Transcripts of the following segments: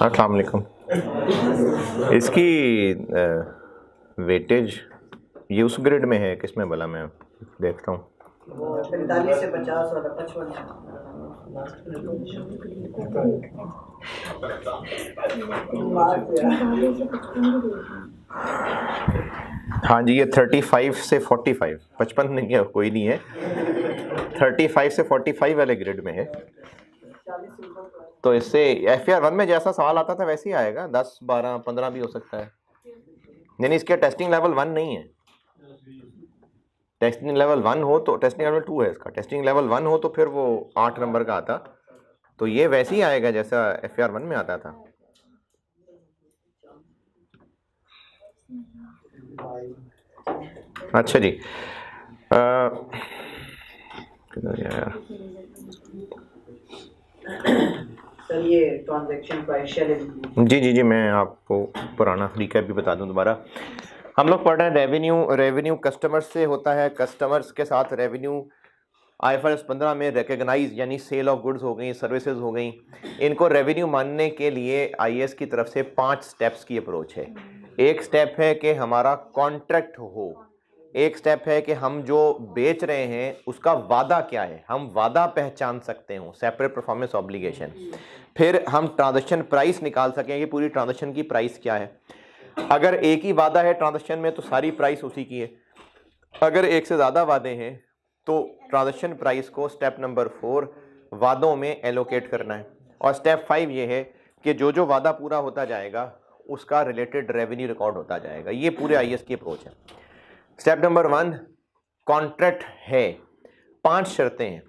अस्सलाम वालेकुम। इसकी वेटेज ये उस ग्रेड में है, किसमें भला मैं देखता हूँ। 45 से 50 वाला 55 हाँ जी, ये 35 से 45, 55 नहीं है, कोई नहीं है, 35 से 45 वाले ग्रेड में है। तो इससे FAR 1 में जैसा सवाल आता था वैसे ही आएगा, 10, 12, 15 भी हो सकता है। यानी इसके टेस्टिंग लेवल 1 नहीं है। टेस्टिंग लेवल 1 हो तो टेस्टिंग लेवल 2 है इसका। टेस्टिंग लेवल 1 हो तो फिर वो 8 नंबर का आता, तो ये वैसे ही आएगा जैसा FAR 1 में आता था। अच्छा जी, सर ये ट्रांजैक्शन प्राइस जी, मैं आपको पुराना तरीका भी बता दूं दोबारा। हम लोग पढ़ रहे हैं रेवेन्यू कस्टमर्स से होता है, कस्टमर्स के साथ रेवेन्यू IFRS 15 में रिकग्नाइज यानी सेल ऑफ गुड्स हो गई, सर्विसेज हो गई। इनको रेवेन्यू मानने के लिए IAS की तरफ से 5 स्टेप्स की अप्रोच है। एक स्टेप है कि हमारा कॉन्ट्रैक्ट हो, एक स्टेप है कि हम जो बेच रहे हैं उसका वादा क्या है, हम वादा पहचान सकते हो, सेपरेट परफॉर्मेंस ऑब्लिगेशन। फिर हम ट्रांजैक्शन प्राइस निकाल सकें कि पूरी ट्रांजैक्शन की प्राइस क्या है। अगर एक ही वादा है ट्रांजैक्शन में तो सारी प्राइस उसी की है। अगर एक से ज़्यादा वादे हैं तो ट्रांजैक्शन प्राइस को स्टेप नंबर 4 वादों में एलोकेट करना है। और स्टेप 5 ये है कि जो जो वादा पूरा होता जाएगा उसका रिलेटेड रेवेन्यू रिकॉर्ड होता जाएगा। ये पूरे IAS की अप्रोच है। स्टेप नंबर 1, कॉन्ट्रैक्ट है, 5 शर्तें हैं।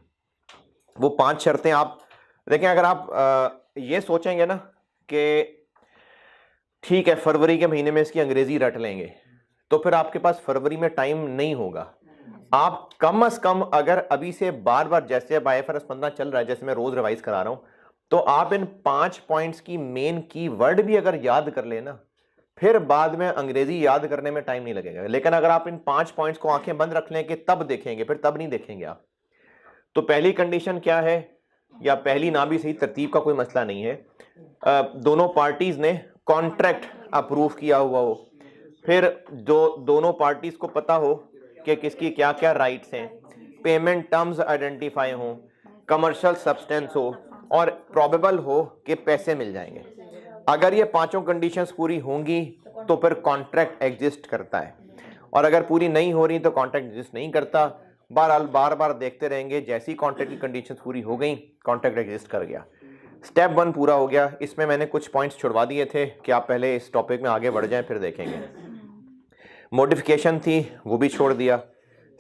वो 5 शर्तें आप देखें। अगर आप ये सोचेंगे ना कि ठीक है फरवरी के महीने में इसकी अंग्रेजी रट लेंगे, तो फिर आपके पास फरवरी में टाइम नहीं होगा। आप कम से कम अगर अभी से बार बार, जैसे अब IFRS 15 चल रहा है, जैसे मैं रोज रिवाइज करा रहा हूं, तो आप इन 5 पॉइंट्स की मेन की वर्ड भी अगर याद कर लेना, फिर बाद में अंग्रेजी याद करने में टाइम नहीं लगेगा। लेकिन अगर आप इन 5 पॉइंट्स को आंखें बंद रख लें कि तब देखेंगे, फिर तब नहीं देखेंगे आप। तो पहली कंडीशन क्या है, या पहली ना भी सही, तरतीब का कोई मसला नहीं है, दोनों पार्टीज ने कॉन्ट्रैक्ट अप्रूव किया हुआ हो, फिर जो दोनों पार्टीज को पता हो कि किसकी क्या क्या राइट्स हैं, पेमेंट टर्म्स आइडेंटिफाई हो, कमर्शियल सब्सटेंस हो, और प्रोबेबल हो कि पैसे मिल जाएंगे। अगर ये पांचों कंडीशंस पूरी होंगी तो फिर कॉन्ट्रैक्ट एग्जिस्ट करता है, और अगर पूरी नहीं हो रही तो कॉन्ट्रैक्ट एग्जिस्ट नहीं करता। बहरहाल बार बार देखते रहेंगे, जैसी कॉन्ट्रैक्ट की कंडीशंस पूरी हो गई कॉन्ट्रैक्ट एग्जिस्ट कर गया। स्टेप 1 पूरा हो गया। इसमें मैंने कुछ पॉइंट्स छुड़वा दिए थे कि आप पहले इस टॉपिक में आगे बढ़ जाएं, फिर देखेंगे। मॉडिफिकेशन थी वो भी छोड़ दिया।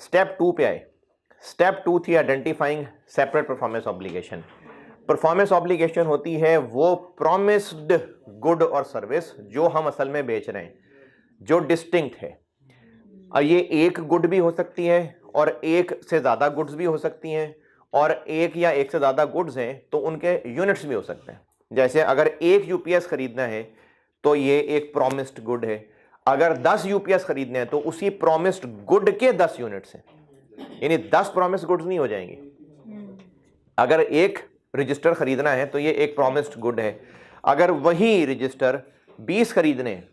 स्टेप 2 पे आए। स्टेप 2 थी identifying separate performance obligation. Performance obligation होती है वो प्रॉमिस्ड गुड और सर्विस जो हम असल में बेच रहे हैं, जो डिस्टिंक्ट है। और ये एक गुड भी हो सकती है और एक से ज्यादा गुड्स भी हो सकती हैं, और एक या एक से ज्यादा गुड्स हैं तो उनके यूनिट्स भी हो सकते हैं। जैसे अगर एक UPS खरीदना है तो ये एक प्रॉमिस्ड गुड है। अगर 10 UPS खरीदने हैं तो उसी प्रॉमिस्ड गुड के 10 यूनिट्स हैं, यानी 10 प्रॉमिस्ड गुड्स नहीं हो जाएंगे। अगर एक रजिस्टर खरीदना है तो ये एक प्रॉमिस्ड गुड है। अगर वही रजिस्टर 20 खरीदने हैं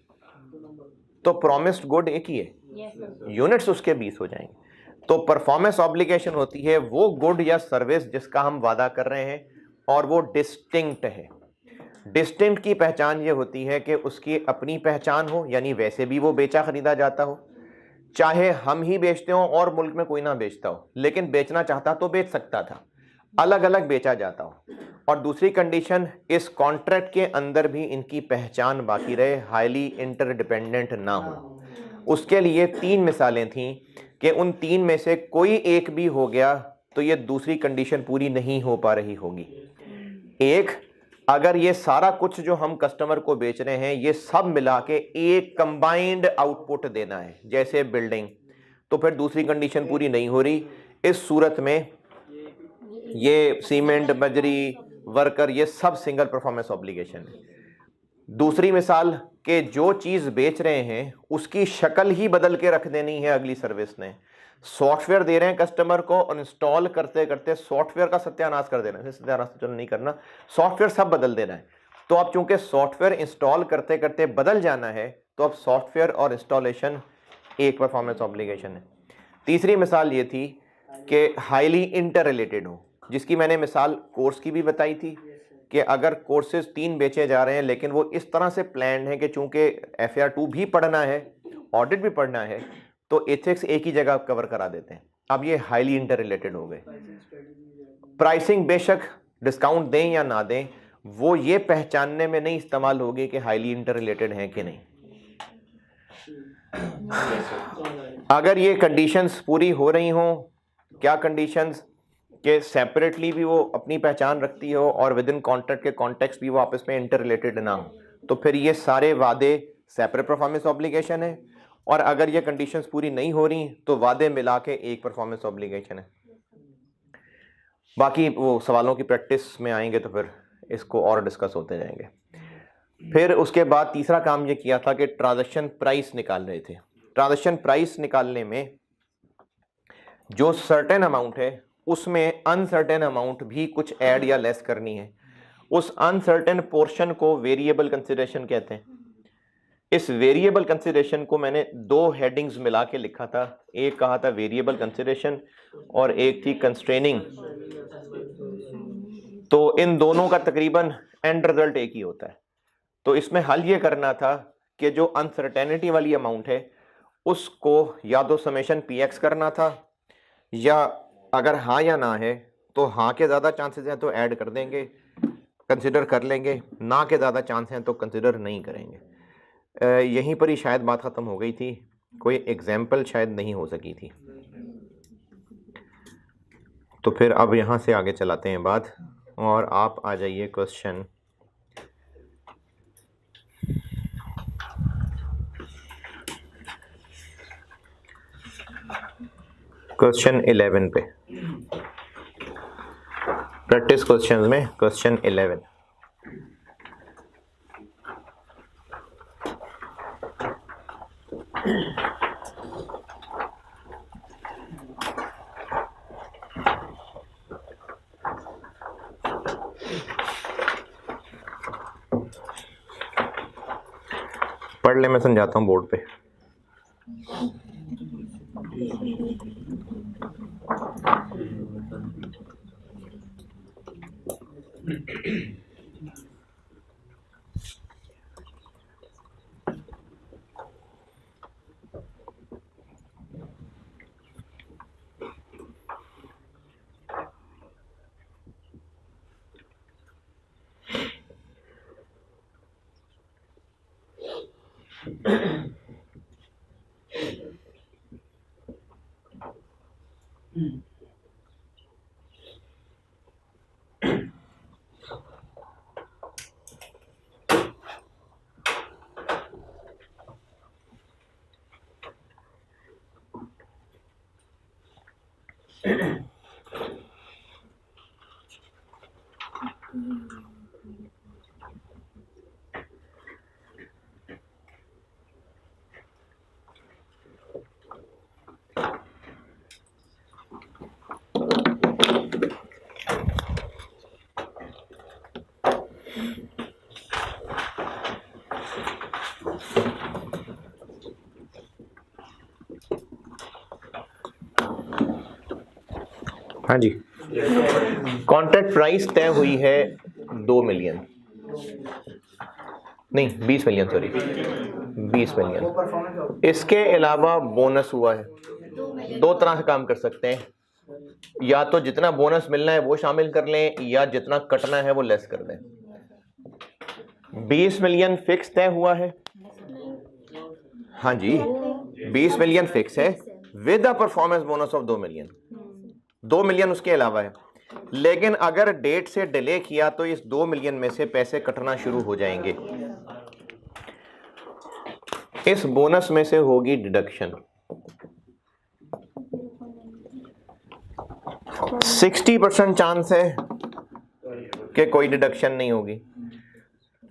तो प्रॉमिस्ड गुड एक ही है, यूनिट्स उसके 20 हो जाएंगे। तो परफॉर्मेंस ऑब्लिगेशन होती है वो गुड या सर्विस जिसका हम वादा कर रहे हैं और वो डिस्टिंक्ट है। डिस्टिंक्ट की पहचान ये होती है कि उसकी अपनी पहचान हो, यानी वैसे भी वो बेचा खरीदा जाता हो, चाहे हम ही बेचते हो और मुल्क में कोई ना बेचता हो, लेकिन बेचना चाहता तो बेच सकता था, अलग अलग बेचा जाता हो। और दूसरी कंडीशन, इस कॉन्ट्रैक्ट के अंदर भी इनकी पहचान बाकी रहे, हाईली इंटरडिपेंडेंट ना हो। उसके लिए 3 मिसालें थीं कि उन 3 में से कोई एक भी हो गया तो ये दूसरी कंडीशन पूरी नहीं हो पा रही होगी। एक, अगर ये सारा कुछ जो हम कस्टमर को बेच रहे हैं ये सब मिला के एक कंबाइंड आउटपुट देना है, जैसे बिल्डिंग, तो फिर दूसरी कंडीशन पूरी नहीं हो रही। इस सूरत में ये सीमेंट, बजरी, वर्कर, ये सब सिंगल परफॉर्मेंस ऑब्लिगेशन है। दूसरी मिसाल के जो चीज बेच रहे हैं उसकी शक्ल ही बदल के रख देनी है अगली सर्विस ने। सॉफ्टवेयर दे रहे हैं कस्टमर को और इंस्टॉल करते करते सॉफ्टवेयर का सत्यानाश कर देना है, सत्यानाश तो नहीं करना, सॉफ्टवेयर सब बदल देना है। तो अब चूंकि सॉफ्टवेयर इंस्टॉल करते करते बदल जाना है, तो अब सॉफ्टवेयर और इंस्टॉलेशन एक परफॉर्मेंस ऑब्लिगेशन है। तीसरी मिसाल ये थी कि हाईली इंटर रिलेटेड हो, जिसकी मैंने मिसाल कोर्स की भी बताई थी कि अगर कोर्सेज 3 बेचे जा रहे हैं लेकिन वो इस तरह से प्लान है कि चूंकि FAR2 भी पढ़ना है, ऑडिट भी पढ़ना है, तो एथिक्स एक ही जगह कवर करा देते हैं। अब ये हाईली इंटर रिलेटेड हो गए। प्राइसिंग बेशक डिस्काउंट दें या ना दें, वो ये पहचानने में नहीं इस्तेमाल होगी कि हाईली इंटर रिलेटेड है कि नहीं। अगर ये कंडीशंस पूरी हो रही हों, क्या कंडीशंस के सेपरेटली भी वो अपनी पहचान रखती हो और विद इन कॉन्ट्रैक्ट के कॉन्टेक्स्ट भी वो आपस में इंटर रिलेटेड ना हो, तो फिर ये सारे वादे सेपरेट परफॉर्मेंस ऑब्लिगेशन है। और अगर ये कंडीशंस पूरी नहीं हो रही तो वादे मिला के एक परफॉर्मेंस ऑब्लिगेशन है। बाकी वो सवालों की प्रैक्टिस में आएंगे तो फिर इसको और डिस्कस होते जाएंगे। फिर उसके बाद तीसरा काम ये किया था कि ट्रांजैक्शन प्राइस निकाल रहे थे। ट्रांजैक्शन प्राइस निकालने में जो सर्टेन अमाउंट है उसमें अनसर्टेन अमाउंट भी कुछ ऐड या लेस करनी है। उस अनसर्टेन पोर्शन को वेरिएबल कंसिडरेशन कहते हैं। इस वेरिएबल कंसिडरेशन को मैंने 2 हेडिंग्स मिला के लिखा था, एक कहा था वेरिएबल कंसिडरेशन और एक थी कंस्ट्रेनिंग। तो इन दोनों का तकरीबन एंड रिजल्ट एक ही होता है। तो इसमें हल ये करना था कि जो अनसर्टेनिटी वाली अमाउंट है उसको या तो समेशन PX करना था, या अगर हाँ या ना है तो हाँ के ज़्यादा चांसेस हैं तो ऐड कर देंगे, कंसिडर कर लेंगे, ना के ज़्यादा चांस हैं तो कंसिडर नहीं करेंगे। यहीं पर ही शायद बात ख़त्म हो गई थी, कोई एग्जाम्पल शायद नहीं हो सकी थी। तो फिर अब यहाँ से आगे चलाते हैं बात, और आप आ जाइए क्वेश्चन क्वेश्चन 11 पे। प्रैक्टिस क्वेश्चन में क्वेश्चन 11। पढ़ ले, मैं समझाता हूँ बोर्ड पे। हाँ जी, कॉन्ट्रैक्ट प्राइस तय हुई है 2 मिलियन, नहीं 20 मिलियन, सॉरी 20 मिलियन। इसके अलावा बोनस हुआ है। 2 तरह से काम कर सकते हैं, या तो जितना बोनस मिलना है वो शामिल कर लें, या जितना कटना है वो लेस कर दें। 20 मिलियन फिक्स तय हुआ है। हाँ जी, 20 मिलियन फिक्स है with a performance bonus of 2 million. 2 million उसके अलावा है, लेकिन अगर डेट से डिले किया तो इस 2 मिलियन में से पैसे कटना शुरू हो जाएंगे। इस बोनस में से होगी डिडक्शन। 60% चांस है कि कोई डिडक्शन नहीं होगी।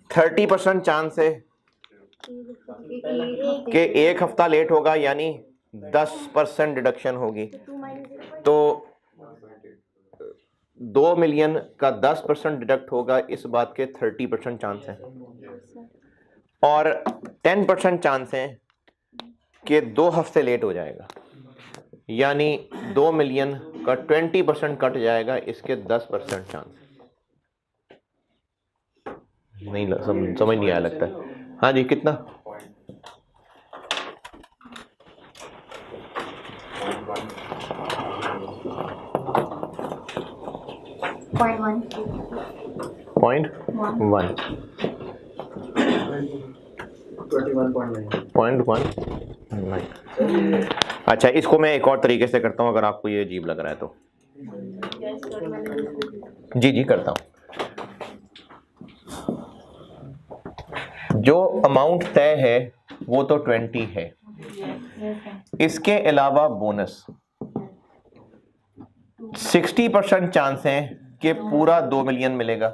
30% चांस है कि 1 हफ्ता लेट होगा, यानी 10% डिडक्शन होगी। तो 2 मिलियन का 10% डिडक्ट होगा, इस बात के 30% चांस हैं, और 10% चांस हैं कि 2 हफ्ते लेट हो जाएगा, यानी 2 मिलियन का 20% कट जाएगा, इसके 10% चांस। नहीं समझ नहीं आया लगता है। हाँ जी, कितना? Point one 21.9। अच्छा, इसको मैं एक और तरीके से करता हूँ, अगर आपको ये अजीब लग रहा है तो। जी जी करता हूँ। जो अमाउंट तय है वो तो 20 है, इसके अलावा बोनस 60% चांस है कि पूरा 2 मिलियन मिलेगा,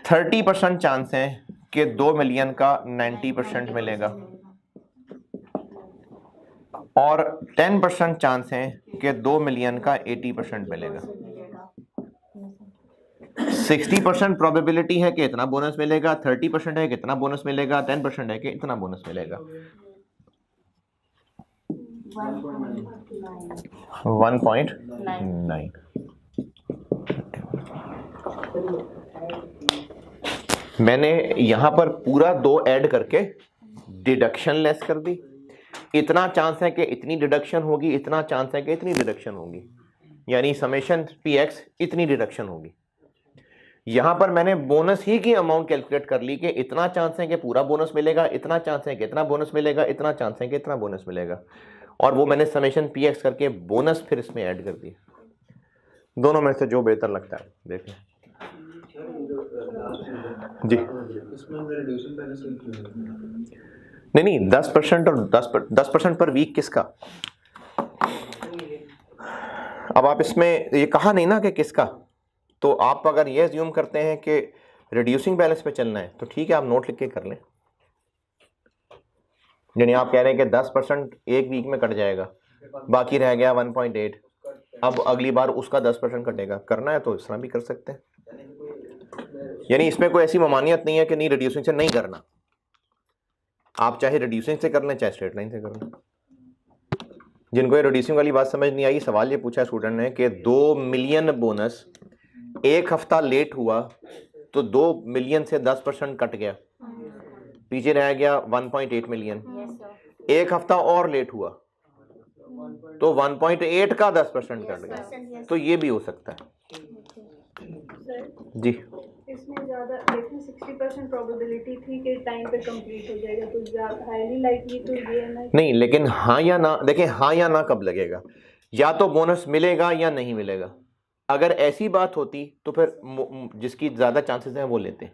30% चांस है कि 2 मिलियन का 90% मिलेगा, और 10% चांस है कि 2 मिलियन का 80% मिलेगा। 60% प्रोबेबिलिटी है कि इतना बोनस मिलेगा, 30% है कि इतना बोनस मिलेगा, 10% है कि इतना बोनस मिलेगा। 1.9। मैंने यहां पर पूरा 2 ऐड करके डिडक्शन लेस कर दी। इतना चांस है कि इतनी डिडक्शन होगी, इतना चांस है कि इतनी डिडक्शन होगी, यानी समेशन px इतनी डिडक्शन होगी। यहां पर मैंने बोनस ही की अमाउंट कैलकुलेट कर ली कि इतना चांस है कि पूरा बोनस मिलेगा, इतना चांस है कि इतना बोनस मिलेगा, इतना चांस है कि इतना बोनस मिलेगा, और वो मैंने समेशन px करके बोनस फिर इसमें ऐड कर दिया। दोनों में से जो बेहतर लगता है देखें जी। नहीं 10% और 10% पर वीक किसका? अब आप इसमें ये कहा नहीं ना कि किसका, तो आप अगर ये अज्यूम करते हैं कि रिड्यूसिंग बैलेंस पे चलना है तो ठीक है, आप नोट लिख के कर लें। यानी आप कह रहे हैं कि 10% एक वीक में कट जाएगा, बाकी रह गया 1.8, अब अगली बार उसका 10% कटेगा। करना है तो इस तरह भी कर सकते हैं, यानी इसमें कोई ऐसी ममानियत नहीं है कि नहीं रिड्यूसिंग से नहीं करना, आप चाहे रिड्यूसिंग से कर लें चाहे स्ट्रेट लाइन से कर लें। जिनको ये रिड्यूसिंग वाली बात समझ नहीं आई, सवाल ये पूछा स्टूडेंट ने कि 2 मिलियन बोनस एक हफ्ता लेट हुआ तो 2 मिलियन से 10% कट गया, पीछे रह गया 1.8 मिलियन। एक हफ्ता और लेट हुआ तो 1.8 का 10% कट गया, तो ये भी हो सकता है जी। इसमें ज़्यादा देखिए 60% प्रोबेबिलिटी थी कि टाइम पे कंप्लीट हो जाएगा, तो हाईली लाइकली तो ये है ना। नहीं, लेकिन हाँ या ना, देखें हाँ या ना कब लगेगा, या तो बोनस मिलेगा या नहीं मिलेगा। अगर ऐसी बात होती तो फिर जिसकी ज्यादा चांसेस हैं वो लेते हैं,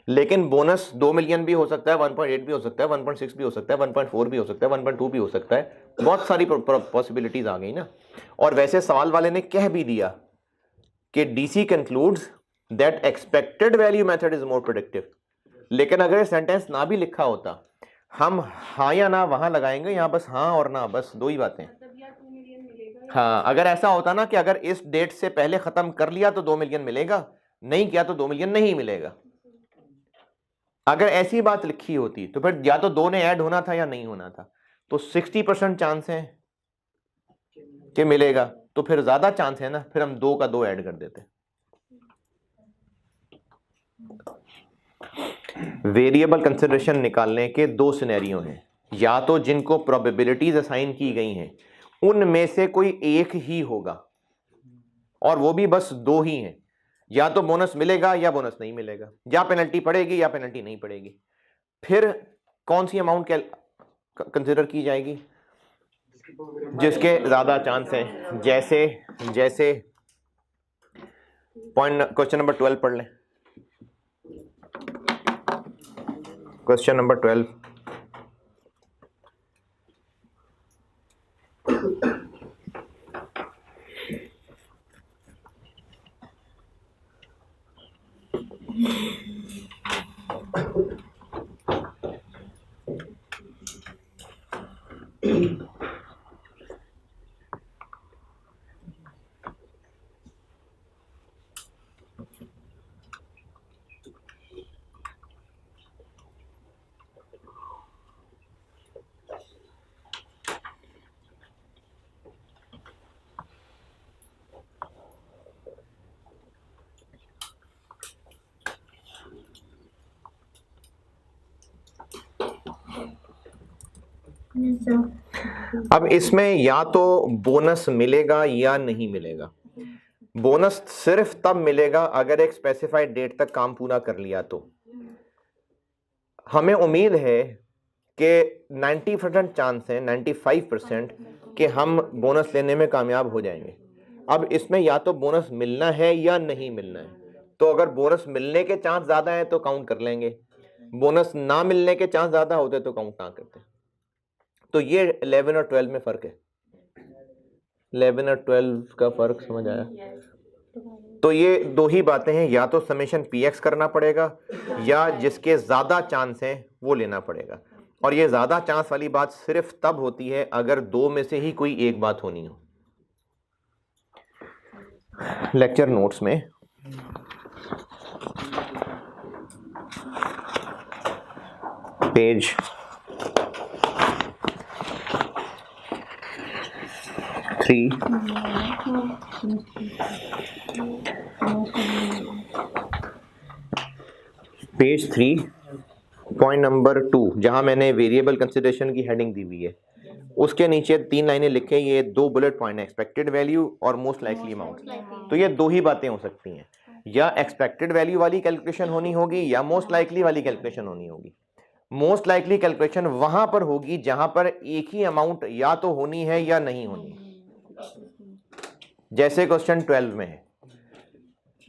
लेकिन बोनस 2 मिलियन भी हो सकता है, 1.8 भी हो सकता है, 1.6 भी हो सकता है, 1.4 भी हो सकता है, 1.2 भी हो सकता है, बहुत सारी पॉसिबिलिटीज आ गई ना। और वैसे सवाल वाले ने कह भी दिया कि DC concludes that expected value method is more predictive, लेकिन अगर ये सेंटेंस ना भी लिखा होता, हम हाँ या ना वहां लगाएंगे, यहाँ बस हाँ और ना, बस दो ही बातें। हाँ, अगर ऐसा होता ना कि अगर इस डेट से पहले खत्म कर लिया तो 2 मिलियन मिलेगा, नहीं किया तो 2 मिलियन नहीं मिलेगा। अगर ऐसी बात लिखी होती तो फिर या तो 2 ने ऐड होना था या नहीं होना था। तो 60% चांस है कि मिलेगा, तो फिर ज्यादा चांस है ना, फिर हम 2 का 2 ऐड कर देते। वेरिएबल कंसिडरेशन निकालने के 2 सिनेरियो हैं, या तो जिनको प्रोबेबिलिटीज असाइन की गई हैं उनमें से कोई एक ही होगा, और वो भी बस 2 ही हैं, या तो बोनस मिलेगा या बोनस नहीं मिलेगा, या पेनल्टी पड़ेगी या पेनल्टी नहीं पड़ेगी। फिर कौन सी अमाउंट कंसिडर की जाएगी? जिसके ज्यादा चांस है। जैसे जैसे पॉइंट क्वेश्चन नंबर 12 पढ़ लें। क्वेश्चन नंबर 12, अब इसमें या तो बोनस मिलेगा या नहीं मिलेगा। बोनस सिर्फ तब मिलेगा अगर एक स्पेसिफाइड डेट तक काम पूरा कर लिया। तो हमें उम्मीद है कि 90% चांस है, 95% कि हम बोनस लेने में कामयाब हो जाएंगे। अब इसमें या तो बोनस मिलना है या नहीं मिलना है। तो अगर बोनस मिलने के चांस ज़्यादा है तो काउंट कर लेंगे, बोनस ना मिलने के चांस ज़्यादा होते तो काउंट ना करते। तो ये 11 और 12 में फ़र्क है। 11 और 12 का फ़र्क समझ आया? तो ये दो ही बातें हैं, या तो समेशन पीएक्स करना पड़ेगा या जिसके ज़्यादा चांस हैं वो लेना पड़ेगा। और ये ज़्यादा चांस वाली बात सिर्फ तब होती है अगर दो में से ही कोई एक बात होनी हो। लेक्चर नोट्स में पेज 3 पेज 3 पॉइंट नंबर 2 जहां मैंने वेरिएबल कंसिडरेशन की हेडिंग दी हुई है, उसके नीचे 3 लाइनें लिखे, ये 2 बुलेट पॉइंट है, एक्सपेक्टेड वैल्यू और मोस्ट लाइकली अमाउंट। तो ये दो ही बातें हो सकती हैं, या एक्सपेक्टेड वैल्यू वाली कैलकुलेशन होनी होगी या मोस्ट लाइकली वाली कैलकुलेशन होनी होगी। मोस्ट लाइकली कैलकुलेशन वहां पर होगी जहां पर एक ही अमाउंट या तो होनी है या नहीं होनी, जैसे क्वेश्चन 12 में है।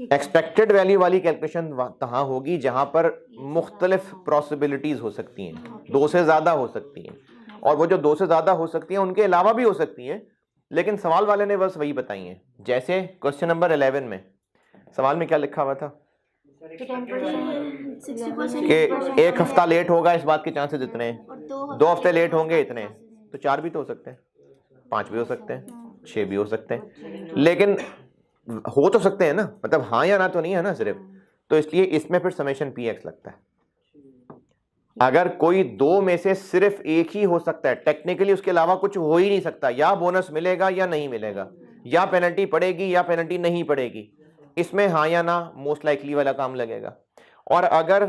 एक्सपेक्टेड वैल्यू वाली कैलकुलेशन तहाँ होगी जहां पर मुख्तलिफ पॉसिबिलिटीज हो सकती हैं, दो से ज्यादा हो सकती हैं, और वो जो दो से ज्यादा हो सकती हैं उनके अलावा भी हो सकती हैं, लेकिन सवाल वाले ने बस वही बताई हैं। जैसे क्वेश्चन नंबर 11 में सवाल में क्या लिखा हुआ था कि एक हफ्ता लेट होगा, इस बात के चांसेस इतने हैं, 2 हफ्ते लेट होंगे इतने हैं। तो 4 भी तो हो सकते हैं, 5 भी हो सकते हैं, 6 भी हो सकते हैं, लेकिन हो तो सकते हैं ना, मतलब हाँ या ना तो नहीं है ना सिर्फ। तो इसलिए इसमें फिर समेशन पी एक्स लगता है। अगर कोई दो में से सिर्फ एक ही हो सकता है, टेक्निकली उसके अलावा कुछ हो ही नहीं सकता, या बोनस मिलेगा या नहीं मिलेगा, या पेनल्टी पड़ेगी या पेनल्टी नहीं पड़ेगी, इसमें हाँ या ना मोस्ट लाइकली वाला काम लगेगा। और अगर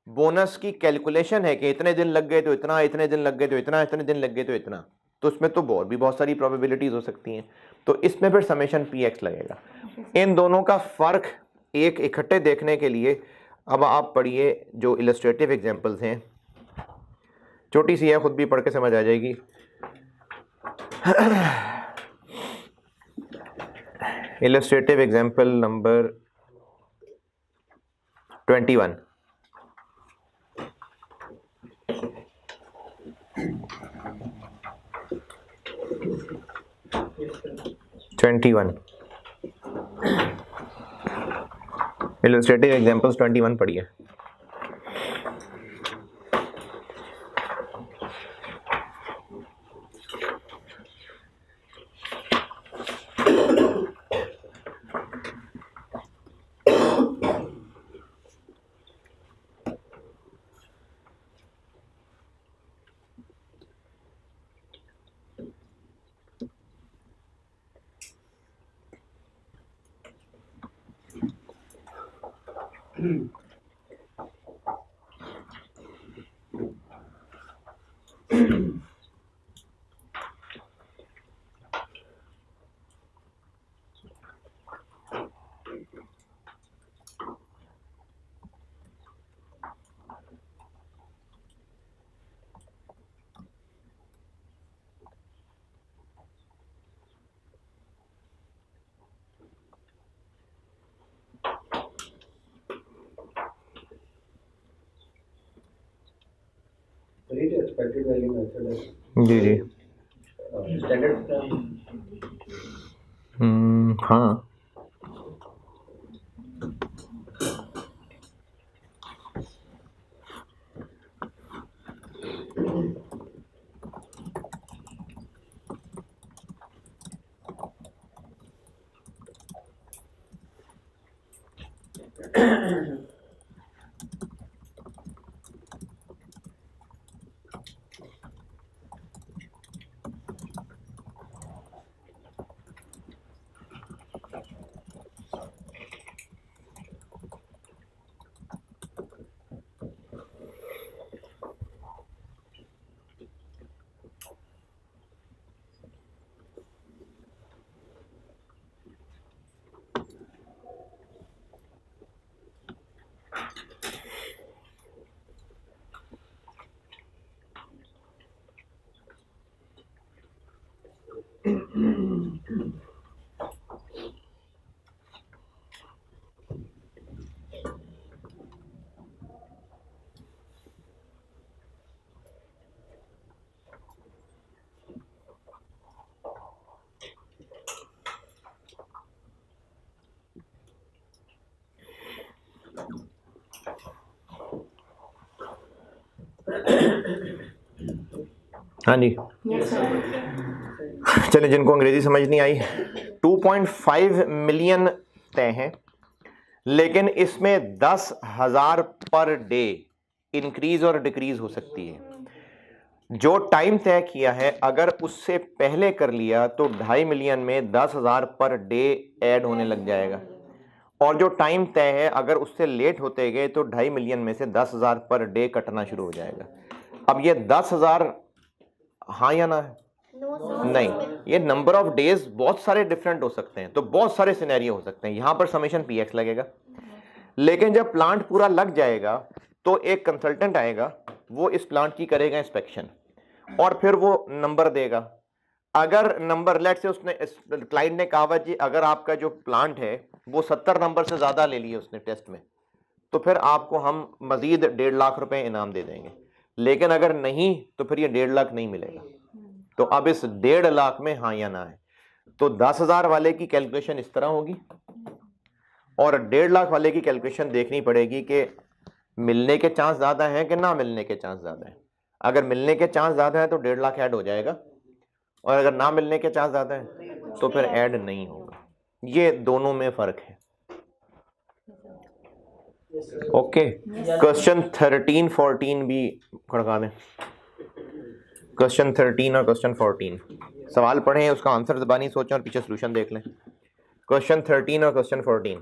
बोनस की कैलकुलेशन है कि इतने दिन लग गए तो इतना, इतने दिन लग गए तो इतना, इतने दिन लग गए तो इतना, तो उसमें तो और भी बहुत सारी प्रोबेबिलिटीज हो सकती हैं। तो इसमें फिर समेशन पी एक्स लगेगा। इन दोनों का फर्क एक इकट्ठे देखने के लिए अब आप पढ़िए जो इलस्ट्रेटिव एग्जांपल्स हैं, छोटी सी है, खुद भी पढ़ के समझ आ जाएगी। Illustrative example number 21। Illustrative examples 21 पढ़िए। एक्सपेक्टेड वैल्यू मेथड है। जी जी स्टैंडर्ड हाँ हाँ जी, चलिए, जिनको अंग्रेजी समझ नहीं आई, 2.5 मिलियन तय हैं, लेकिन इसमें 10,000 पर डे इंक्रीज और डिक्रीज हो सकती है। जो टाइम तय किया है अगर उससे पहले कर लिया तो 2.5 मिलियन में 10,000 पर डे ऐड होने लग जाएगा, और जो टाइम तय है अगर उससे लेट होते गए तो 2.5 मिलियन में से 10,000 पर डे कटना शुरू हो जाएगा। अब ये 10,000 हाँ या ना है? नहीं, ये नंबर ऑफ डेज बहुत सारे डिफरेंट हो सकते हैं, तो बहुत सारे सिनेरियो हो सकते हैं। यहां पर समेशन पीएक्स लगेगा, लेकिन जब प्लांट पूरा लग जाएगा तो एक कंसल्टेंट आएगा, वो इस प्लांट की करेगा इंस्पेक्शन और फिर वो नंबर देगा। अगर नंबर लेट से उसने क्लाइंट ने कहा जी अगर आपका जो प्लांट है वो 70 नंबर से ज्यादा ले लिए उसने टेस्ट में, तो फिर आपको हम मजीद 1.5 लाख रुपए इनाम दे देंगे। लेकिन अगर नहीं तो फिर ये 1.5 लाख नहीं मिलेगा। तो अब इस 1.5 लाख में हाँ या ना है, तो 10,000 वाले की कैलकुलेशन इस तरह होगी और 1.5 लाख वाले की कैलकुलेशन देखनी पड़ेगी कि मिलने के चांस ज्यादा हैं कि ना मिलने के चांस ज्यादा हैं। अगर मिलने के चांस ज्यादा है तो 1.5 लाख ऐड हो जाएगा, और अगर ना मिलने के चांस ज्यादा है तो फिर ऐड नहीं होगा। ये दोनों में फर्क है। ओके, क्वेश्चन 13, 14 भी खड़का दें। क्वेश्चन 13 और क्वेश्चन 14 सवाल पढ़ें, उसका आंसर ज़बानी सोचें और पीछे सोल्यूशन देख लें। क्वेश्चन 13 और क्वेश्चन 14।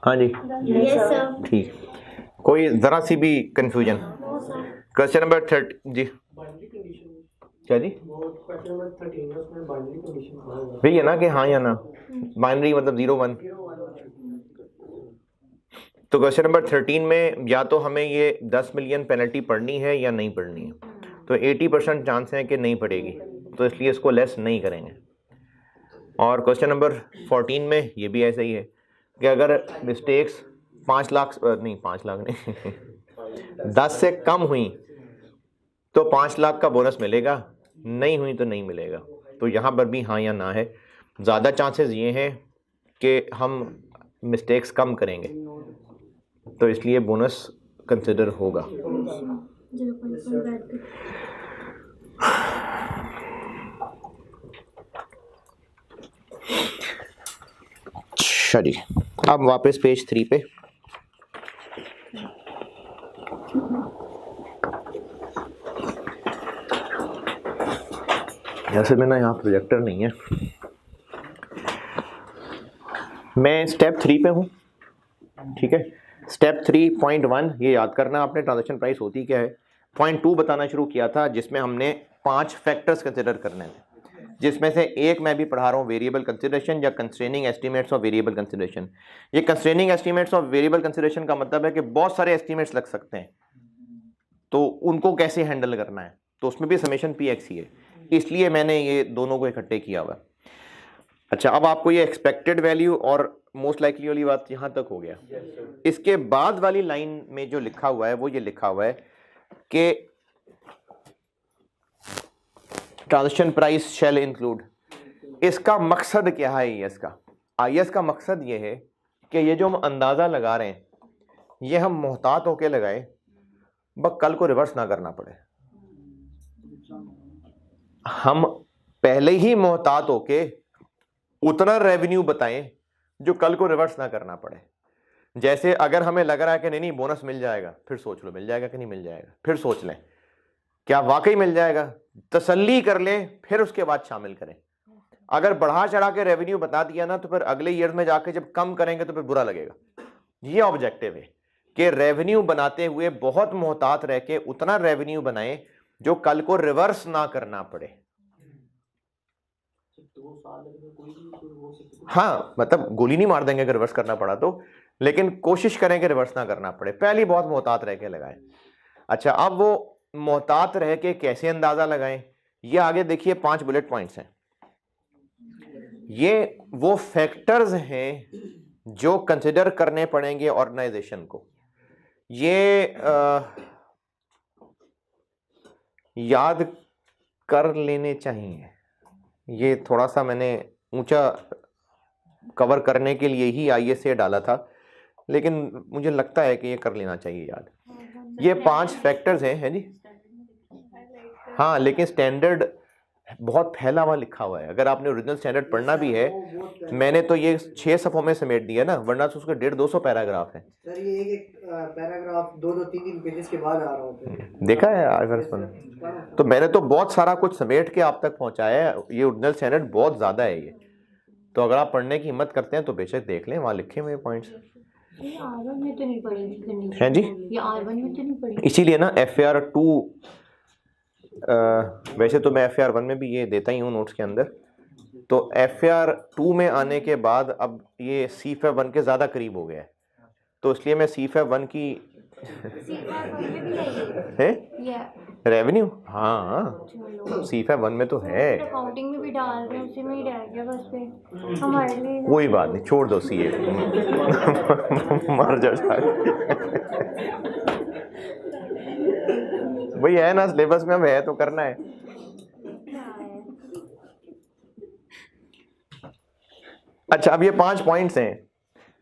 हाँ जी, यस सर। ठीक, कोई जरा सी भी कंफ्यूजन? क्वेश्चन नंबर 30 जी, क्या जी? वही है ना कि हाँ या ना, बाइनरी मतलब 0 1। तो क्वेश्चन नंबर 13 में या तो हमें ये 10 मिलियन पेनल्टी पड़नी है या नहीं पड़नी है, तो 80% चांस है कि नहीं पड़ेगी, तो इसलिए इसको लेस नहीं करेंगे। और क्वेश्चन नंबर 14 में ये भी ऐसा ही है कि अगर मिस्टेक्स 5 लाख नहीं 10 से कम हुई तो 5 लाख का बोनस मिलेगा, नहीं हुई तो नहीं मिलेगा। तो यहाँ पर भी हाँ या ना है। ज़्यादा चांसेस ये हैं कि हम मिस्टेक्स कम करेंगे, तो इसलिए बोनस कंसिडर होगा। चलिए, अब वापस पेज 3 पे। ऐसे में ना यहाँ प्रोजेक्टर नहीं है, मैं स्टेप 3 पे हूँ, ठीक है। स्टेप 3.1 ये याद करना आपने, ट्रांजैक्शन प्राइस होती क्या है। पॉइंट 2 बताना शुरू किया था जिसमें हमने 5 फैक्टर्स कंसिडर करने थे, जिसमें से एक मैं भी पढ़ा रहा हूँ वेरिएबल कंसिडरेशन या constraining estimates of variable consideration. ये constraining estimates of variable consideration का मतलब है कि बहुत सारे एस्टीमेट्स लग सकते हैं, तो उनको कैसे हैंडल करना है, तो उसमें भी समेशन PX ही है, इसलिए मैंने ये दोनों को इकट्ठे किया हुआ। अच्छा, अब आपको ये एक्सपेक्टेड वैल्यू और मोस्ट लाइकली वाली बात यहाँ तक हो गया। इसके बाद वाली लाइन में जो लिखा हुआ है वो ये लिखा हुआ है कि ट्रांजैक्शन प्राइस शैल इंक्लूड। इसका मकसद क्या है IAS का? IAS का मकसद ये है कि ये जो हम अंदाज़ा लगा रहे हैं ये हम मोहतात होके लगाए, बस कल को रिवर्स ना करना पड़े। हम पहले ही मोहतात होके उतना रेवेन्यू बताएं जो कल को रिवर्स ना करना पड़े। जैसे अगर हमें लग रहा है कि नहीं बोनस मिल जाएगा, फिर सोच लो मिल जाएगा कि नहीं मिल जाएगा, फिर सोच लें क्या वाकई मिल जाएगा, तसल्ली कर लें, फिर उसके बाद शामिल करें। अगर बढ़ा चढ़ा के रेवेन्यू बता दिया ना तो फिर अगले ईयर में जाके जब कम करेंगे तो फिर बुरा लगेगा। ये ऑब्जेक्टिव है कि रेवेन्यू बनाते हुए बहुत मोहतात रह के उतना रेवेन्यू बनाएं जो कल को रिवर्स ना करना पड़े। हाँ, मतलब गोली नहीं मार देंगे अगर रिवर्स करना पड़ा तो, लेकिन कोशिश करें कि रिवर्स ना करना पड़े, पहले बहुत मोहतात रह के लगाएं। अच्छा, अब वो मोहतात रह के कैसे अंदाजा लगाएं, ये आगे देखिए 5 बुलेट पॉइंट्स हैं। ये वो फैक्टर्स हैं जो कंसिडर करने पड़ेंगे ऑर्गेनाइजेशन को। ये याद कर लेने चाहिए। ये थोड़ा सा मैंने ऊंचा कवर करने के लिए ही IAS से डाला था, लेकिन मुझे लगता है कि ये कर लेना चाहिए याद। ये 5 फैक्टर्स हैं जी। हाँ, लेकिन स्टैंडर्ड बहुत फैला हुआ लिखा हुआ है। अगर आपने ओरिजिनल स्टैंडर्ड पढ़ना भी है, मैंने तो ये 6 सफ़ों में समेट दिया ना, वरना तो उसके 150-200 पैराग्राफ है। सर ये एक पैराग्राफ 2-3 पेजेस के बाद आ रहा होता है। देखा है आगे, तो मैंने तो बहुत सारा कुछ समेट के आप तक पहुंचाया है। ये ओरिजिनल स्टैंडर्ड बहुत ज़्यादा है ये, तो अगर आप पढ़ने की हिम्मत करते हैं तो बेशक देख लें, वहाँ लिखे हुए पॉइंट्स R1 में तो नहीं पढ़ी हैं जी। ये R1 में तो नहीं पढ़ी, इसीलिए ना FAR 2, वैसे तो मैं FAR 1 में भी ये देता ही हूँ नोट्स के अंदर, तो FAR 2 में आने के बाद अब ये CFAB 1 के ज़्यादा करीब हो गया है, तो इसलिए मैं CFAB 1 की है रेवेन्यू, हाँ CFAB 1 में तो है, अकाउंटिंग में भी डाल रहे हैं, उसी में ही रह गया बस फिर हमारे लिए। कोई बात नहीं, छोड़ दो CA मर जाओ वही है ना, सिलेबस में हम है तो करना है। अच्छा, अब ये 5 पॉइंट्स हैं।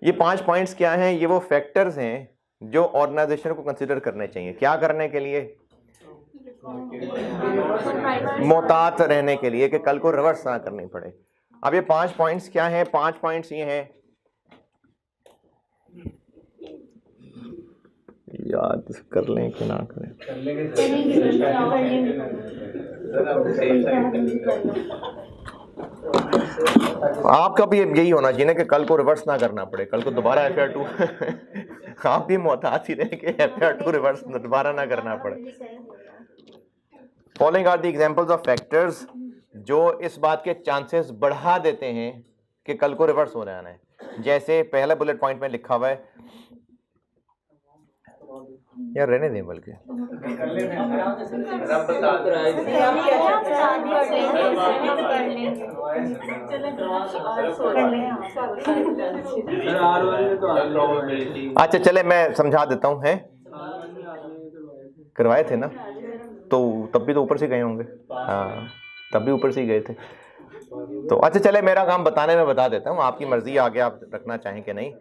ये 5 पॉइंट्स क्या हैं? ये वो फैक्टर्स हैं जो ऑर्गेनाइजेशन को कंसिडर करने चाहिए। क्या करने के लिए? मोहतात रहने के लिए कि कल को रिवर्स ना करनी पड़े। अब ये 5 पॉइंट्स क्या हैं? 5 पॉइंट्स ये हैं, याद कर लें कि ना करें। आपका भी यही होना चाहिए ना कि कल को रिवर्स ना करना पड़े, कल को दोबारा FAR 2 आप भी मोहतात ही रहे कि FAR 2 रिवर्स दोबारा ना करना पड़े। Following are the examples of factors जो इस बात के चांसेस बढ़ा देते हैं कि कल को रिवर्स हो जाना है। जैसे पहला बुलेट पॉइंट में लिखा हुआ है, यार रहने दें बल्कि अच्छा चले मैं समझा देता हूँ। हैं करवाए थे ना, तो तब भी तो ऊपर से गए होंगे। हाँ, तब भी ऊपर से ही गए थे। तो अच्छा चले, मेरा काम बताने में बता देता हूँ, आपकी मर्जी आगे आप रखना चाहें कि नहीं।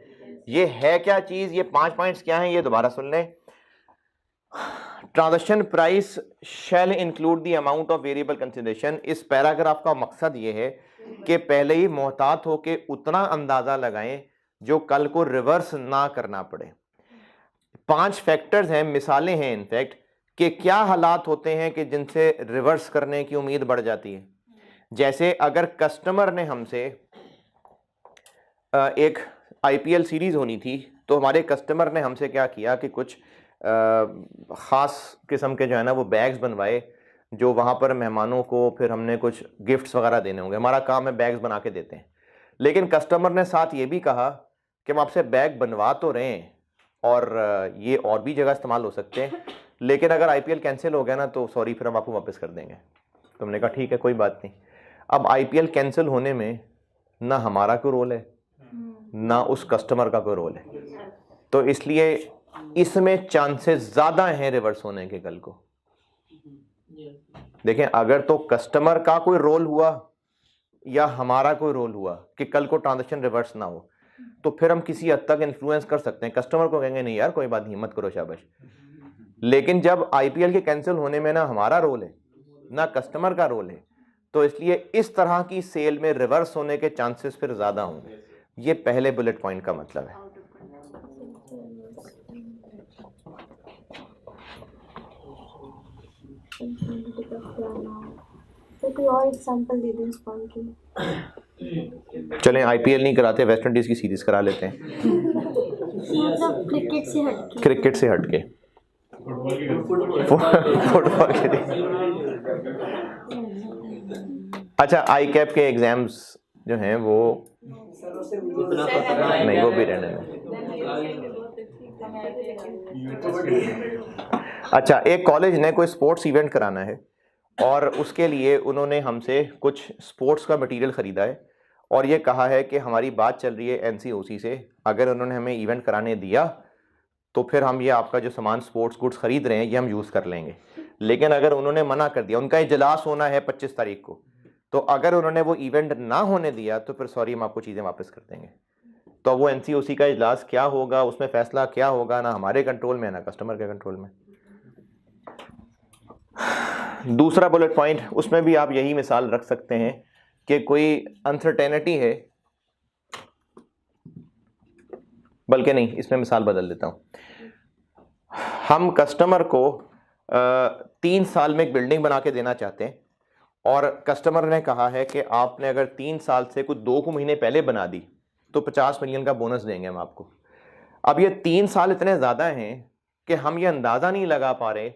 ये है क्या चीज़? ये 5 पॉइंट्स क्या हैं, ये दोबारा सुन लें। Transaction price shall include the amount of variable consideration. इस पैराग्राफ का मकसद ये है कि पहले ही मोहतात होके उतना अंदाज़ा लगाएं जो कल को रिवर्स ना करना पड़े। 5 फैक्टर्स हैं, मिसालें हैं इनफैक्ट, कि क्या हालात होते हैं कि जिनसे रिवर्स करने की उम्मीद बढ़ जाती है। जैसे अगर कस्टमर ने हमसे एक आईपीएल सीरीज़ होनी थी, तो हमारे कस्टमर ने हमसे क्या किया कि कुछ ख़ास किस्म के जो है ना वो बैग्स बनवाए, जो वहाँ पर मेहमानों को फिर हमने कुछ गिफ्ट्स वगैरह देने होंगे। हमारा काम है बैग्स बना के देते हैं, लेकिन कस्टमर ने साथ ये भी कहा कि हम आपसे बैग बनवा तो रहे हैं और ये और भी जगह इस्तेमाल हो सकते हैं, लेकिन अगर आईपीएल कैंसिल हो गया ना तो सॉरी, फिर हम आपको वापस कर देंगे। तो हमने कहा ठीक है, कोई बात नहीं। अब आईपीएल कैंसिल होने में ना हमारा कोई रोल है ना उस कस्टमर का कोई रोल है, तो इसलिए इसमें चांसेस ज़्यादा हैं रिवर्स होने के कल को। देखें, अगर तो कस्टमर का कोई रोल हुआ या हमारा कोई रोल हुआ कि कल को ट्रांजैक्शन रिवर्स ना हो, तो फिर हम किसी हद तक इन्फ्लुएंस कर सकते हैं। कस्टमर को कहेंगे नहीं यार कोई बात नहीं, मत करो, शाबाश। लेकिन जब आईपीएल के कैंसिल होने में ना हमारा रोल है ना कस्टमर का रोल है, तो इसलिए इस तरह की सेल में रिवर्स होने के चांसेस फिर ज़्यादा होंगे। ये पहले बुलेट पॉइंट का मतलब है। तो कोई और एग्जांपल दे दें इस पॉइंट की। चलें, आईपीएल नहीं कराते, वेस्ट इंडीज़ की सीरीज़ करा लेते हैं। मतलब क्रिकेट से हटके। क्रिकेट से हटके फुटबॉल के लिए। अच्छा, आई कैप के एग्जाम्स जो हैं वो नहीं, वो भी रहने में। अच्छा, एक कॉलेज ने कोई स्पोर्ट्स इवेंट कराना है और उसके लिए उन्होंने हमसे कुछ स्पोर्ट्स का मटेरियल ख़रीदा है और ये कहा है कि हमारी बात चल रही है एनसीओसी से, अगर उन्होंने हमें इवेंट कराने दिया तो फिर हम ये आपका जो सामान स्पोर्ट्स गुड्स ख़रीद रहे हैं ये हम यूज़ कर लेंगे। लेकिन अगर उन्होंने मना कर दिया, उनका इजलास होना है 25 तारीख को, तो अगर उन्होंने वो इवेंट ना होने दिया तो फिर सॉरी, हम आपको चीज़ें वापस कर देंगे। तो वो एनसीओसी का इजलास क्या होगा, उसमें फ़ैसला क्या होगा, ना हमारे कंट्रोल में ना कस्टमर के कंट्रोल में। दूसरा बुलेट पॉइंट, उसमें भी आप यही मिसाल रख सकते हैं कि कोई अनसर्टेनिटी है, बल्कि नहीं, इसमें मिसाल बदल देता हूँ। हम कस्टमर को 3 साल में एक बिल्डिंग बना के देना चाहते हैं और कस्टमर ने कहा है कि आपने अगर 3 साल से कुछ 2 महीने पहले बना दी तो 50 मिलियन का बोनस देंगे हम आपको। अब ये 3 साल इतने ज़्यादा हैं कि हम ये अंदाज़ा नहीं लगा पा रहे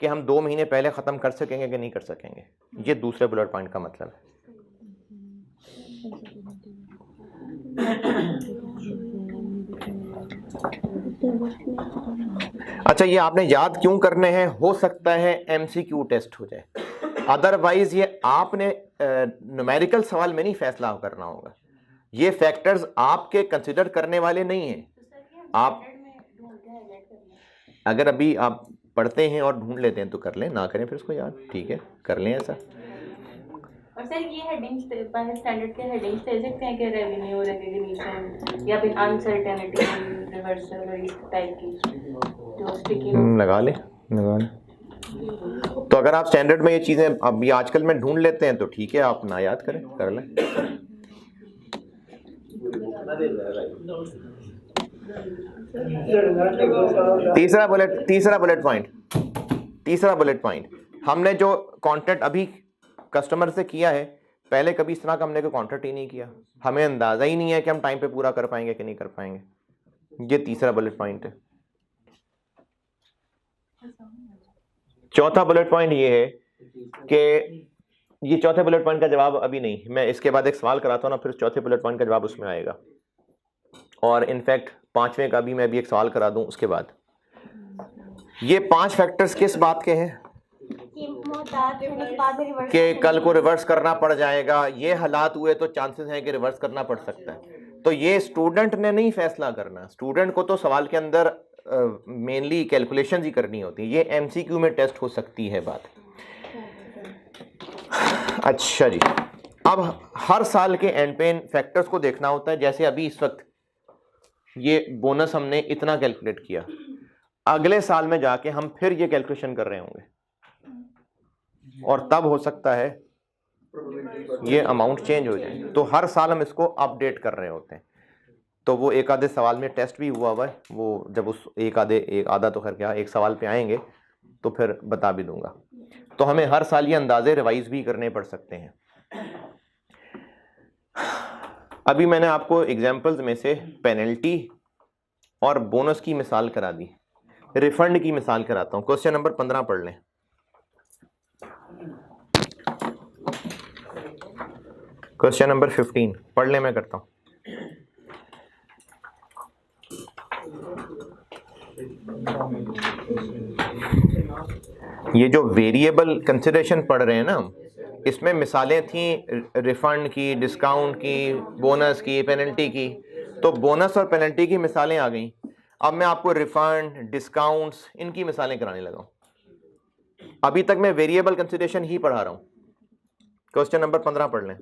कि हम 2 महीने पहले ख़त्म कर सकेंगे कि नहीं कर सकेंगे। ये दूसरे बुलेट पॉइंट का मतलब है। अच्छा, ये आपने याद क्यों करने हैं? हो सकता है एमसीक्यू टेस्ट हो जाए, अदरवाइज ये आपने न्यूमेरिकल सवाल में नहीं फैसला करना होगा। ये फैक्टर्स आपके कंसिडर करने वाले नहीं हैं। आप अगर अभी आप पढ़ते हैं और ढूंढ लेते हैं तो कर लें, ना करें फिर उसको याद, ठीक है, कर लें ऐसा। और सर ये हेडिंग्स बाय स्टैंडर्ड के हेडिंग्स दे सकते हैं कि रेवेन्यू रिकॉग्निशन या फिर अनसर्टेनिटी रिवर्सल और इस टाइप की जो स्टिकी लगा लें। तो अगर आप स्टैंडर्ड में ये चीज़ें अभी आजकल में ढूंढ लेते हैं तो ठीक है, आप ना याद करें, कर लें। तीसरा बुलेट पॉइंट, हमने जो कॉन्ट्रैक्ट अभी कस्टमर से किया है, पहले कभी इस तरह का हमने कोई कॉन्ट्रैक्ट ही नहीं किया, हमें अंदाज़ा ही नहीं है कि हम टाइम पे पूरा कर पाएंगे कि नहीं कर पाएंगे। ये तीसरा बुलेट पॉइंट है। चौथा बुलेट पॉइंट ये है कि ये चौथे बुलेट पॉइंट का जवाब अभी नहीं, मैं इसके बाद एक सवाल कराता हूँ ना, फिर चौथे बुलेट पॉइंट का जवाब उसमें आएगा। और इनफैक्ट 5वें का भी मैं अभी एक सवाल करा दूं उसके बाद। ये 5 फैक्टर्स किस बात के हैं कि कल को रिवर्स करना पड़ जाएगा, ये हालात हुए तो चांसेस हैं कि रिवर्स करना पड़ सकता है। तो ये स्टूडेंट ने नहीं फैसला करना, स्टूडेंट को तो सवाल के अंदर मेनली कैलकुलेशंस ही करनी होती है। ये एमसीक्यू में टेस्ट हो सकती है बात। अच्छा जी, अब हर साल के एंड पे इन फैक्टर्स को देखना होता है। जैसे अभी इस वक्त ये बोनस हमने इतना कैलकुलेट किया, अगले साल में जाके हम फिर ये कैलकुलेशन कर रहे होंगे और तब हो सकता है ये अमाउंट चेंज हो जाए। तो हर साल हम इसको अपडेट कर रहे होते हैं। तो वो एक आधे सवाल में टेस्ट भी हुआ है, वो जब उस एक आधा तो खैर क्या, एक सवाल पे आएंगे तो फिर बता भी दूंगा। तो हमें हर साल ये अंदाजे रिवाइज भी करने पड़ सकते हैं। अभी मैंने आपको एग्जाम्पल्स में से पेनल्टी और बोनस की मिसाल करा दी, रिफंड की मिसाल कराता हूं। क्वेश्चन नंबर 15 पढ़ लें। क्वेश्चन नंबर 15 पढ़ लें, मैं करता हूं। ये जो वेरिएबल कंसिडरेशन पढ़ रहे हैं ना, इसमें मिसालें थी रिफंड की, डिस्काउंट की, बोनस की, पेनल्टी की। तो बोनस और पेनल्टी की मिसालें आ गई। अब मैं आपको रिफंड, डिस्काउंट्स, इनकी मिसालें कराने लगा हूं। अभी तक मैं वेरिएबल कंसिडरेशन ही पढ़ा रहा हूं। क्वेश्चन नंबर 15 पढ़ लें।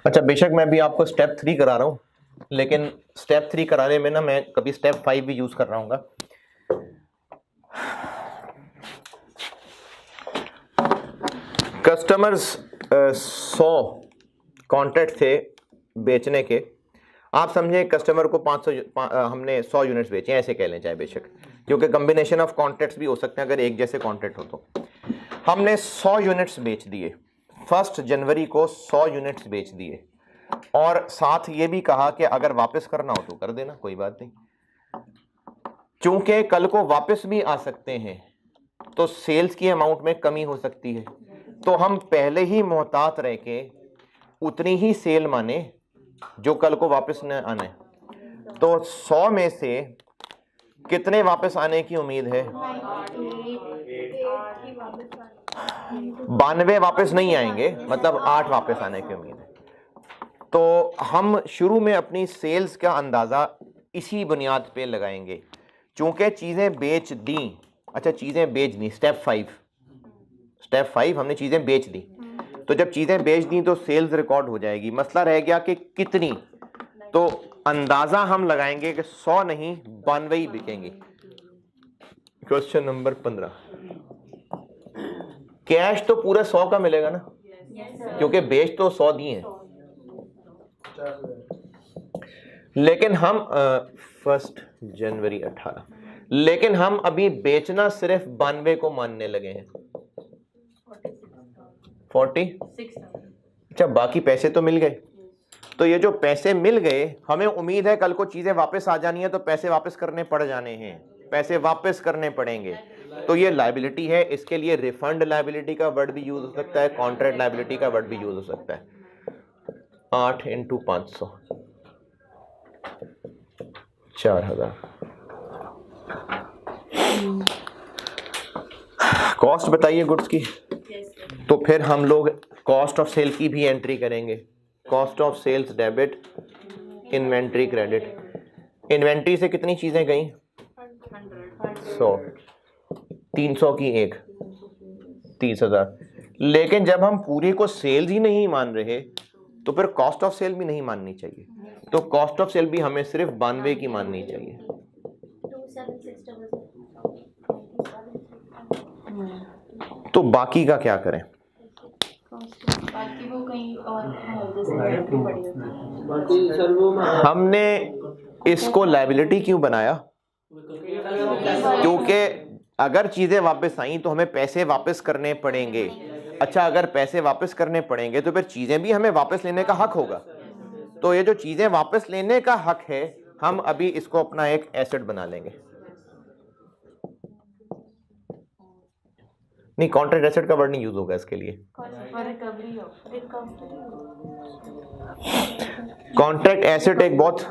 अच्छा, बेशक मैं भी आपको स्टेप 3 करा रहा हूं, लेकिन स्टेप 3 कराने में ना मैं कभी स्टेप 5 भी यूज कर रहा हूँ। कस्टमर्स 100 कॉन्ट्रैक्ट थे बेचने के। आप समझे कस्टमर को 500 हमने 100 यूनिट्स बेचे, ऐसे कह लें चाहे बेशक, क्योंकि कॉम्बिनेशन ऑफ कॉन्ट्रैक्ट्स भी हो सकते हैं अगर एक जैसे कॉन्ट्रैक्ट हो तो। हमने 100 यूनिट्स बेच दिए, 1 जनवरी को 100 यूनिट्स बेच दिए, और साथ ये भी कहा कि अगर वापस करना हो तो कर देना, कोई बात नहीं। चूंकि कल को वापस भी आ सकते हैं तो सेल्स की अमाउंट में कमी हो सकती है, तो हम पहले ही मोहतात रह के उतनी ही सेल माने जो कल को वापस न आने। तो 100 में से कितने वापस आने की उम्मीद है? 92 वापस नहीं आएंगे, मतलब 8 वापस आने की उम्मीद है। तो हम शुरू में अपनी सेल्स का अंदाजा इसी बुनियाद पे लगाएंगे। चूंकि चीजें बेच दी, अच्छा चीजें बेच दी, स्टेप 5 हमने चीजें बेच दी। तो जब चीजें बेच दी तो सेल्स रिकॉर्ड हो जाएगी। मसला रह गया कि कितनी, तो अंदाजा हम लगाएंगे कि 100 नहीं 92 ही बिकेंगी। Question number 15। कैश तो पूरा 100 का मिलेगा ना, क्योंकि बेच तो 100 दिए हैं, लेकिन हम 1 जनवरी 18, लेकिन हम अभी बेचना सिर्फ 92 को मानने लगे हैं। 46। अच्छा, बाकी पैसे तो मिल गए। तो ये जो पैसे मिल गए, हमें उम्मीद है कल को चीजें वापस आ जानी है तो पैसे वापस करने पड़ जाने हैं, पैसे वापस करने पड़ेंगे। तो ये लायबिलिटी है, इसके लिए रिफंड लायबिलिटी का वर्ड भी यूज हो सकता है, कॉन्ट्रैक्ट लायबिलिटी का वर्ड भी यूज हो सकता है। 8 × 500 4000। कॉस्ट बताइए गुड्स की। तो फिर हम लोग कॉस्ट ऑफ सेल की भी एंट्री करेंगे। Cost of sales debit, inventory credit. Inventory से कितनी चीजें गई? 100। 300 की एक, 30,000। लेकिन जब हम पूरी को सेल्स ही नहीं मान रहे तो फिर कॉस्ट ऑफ सेल भी नहीं माननी चाहिए। तो कॉस्ट ऑफ सेल भी हमें सिर्फ 92 की माननी चाहिए। तो बाकी का क्या करें? बाकी वो कहीं और जैसे बाकी सर वो हमने इसको लायबिलिटी क्यों बनाया? क्योंकि अगर चीजें वापस आई तो हमें पैसे वापस करने पड़ेंगे। अच्छा, अगर पैसे वापस करने पड़ेंगे तो फिर चीजें भी हमें वापस लेने का हक होगा। तो ये जो चीजें वापस लेने का हक है, हम अभी इसको अपना एक एसेट बना लेंगे। नहीं, कॉन्ट्रैक्ट एसेट का वर्ड नहीं यूज होगा इसके लिए। कॉन्ट्रैक्ट एसेट एक बहुत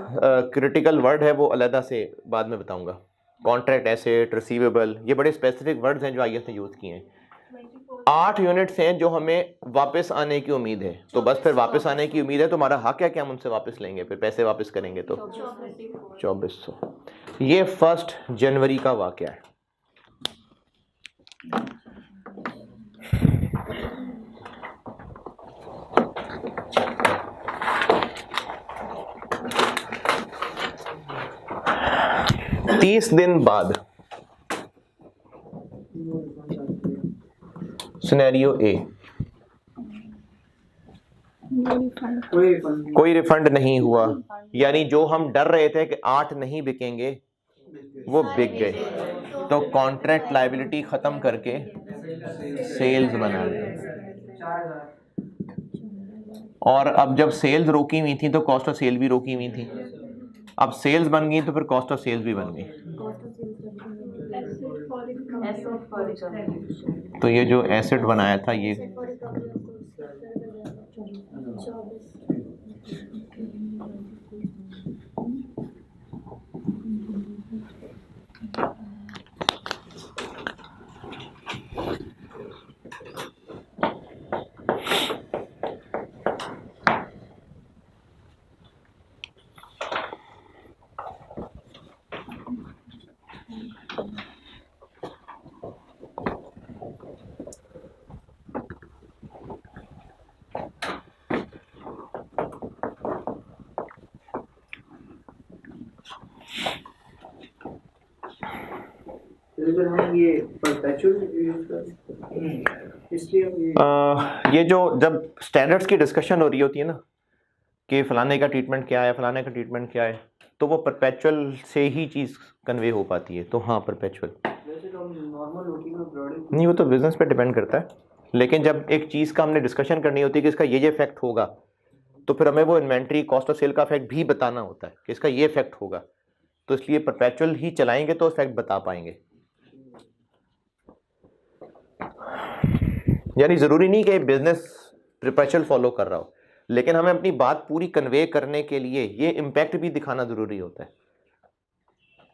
क्रिटिकल वर्ड है, वो अलग से बाद में बताऊंगा। कॉन्ट्रैक्ट एसेट, रिसीवेबल, ये बड़े स्पेसिफिक वर्ड्स हैं जो आईएएस ने यूज़ किए हैं। 8 यूनिट्स हैं जो हमें वापस आने की उम्मीद है, तो बस फिर वापस आने की उम्मीद है तो हमारा हक है कि हम उनसे वापस लेंगे, फिर पैसे वापस करेंगे तो 2400। ये 1 जनवरी का वाकया है। तीस दिन बाद सिनेरियो ए, कोई रिफंड नहीं हुआ, यानी जो हम डर रहे थे कि 8 नहीं बिकेंगे वो बिक गए, तो कॉन्ट्रैक्ट लायबिलिटी खत्म करके सेल्स बना ली। और अब जब सेल्स रोकी हुई थी तो कॉस्ट ऑफ सेल भी रोकी हुई थी, अब सेल्स बन गई तो फिर कॉस्ट ऑफ सेल्स भी बन गई। तो ये जो एसेट बनाया था ये हम ये परपेचुअल यूज कर, इसलिए हम ये जो जब स्टैंडर्ड्स की डिस्कशन हो रही होती है ना कि फलाने का ट्रीटमेंट क्या है, फलाने का ट्रीटमेंट क्या है, तो वो परपेचुअल से ही चीज़ कन्वे हो पाती है। तो हाँ परपेचुअल, वैसे तो हम नॉर्मल रूटीन में प्रोडक्ट नहीं वो तो बिजनेस पे डिपेंड करता है, लेकिन जब एक चीज़ का हमने डिस्कशन करनी होती है कि इसका ये इफेक्ट होगा, तो फिर हमें वो इन्वेंट्री कॉस्ट ऑफ सेल का इफेक्ट भी बताना होता है कि इसका ये इफेक्ट होगा, तो इसलिए परपेचुअल ही चलाएंगे तो इफेक्ट बता पाएंगे। यानी ज़रूरी नहीं कि बिजनेस परपेचुअल फॉलो कर रहा हो, लेकिन हमें अपनी बात पूरी कन्वे करने के लिए ये इम्पैक्ट भी दिखाना ज़रूरी होता है,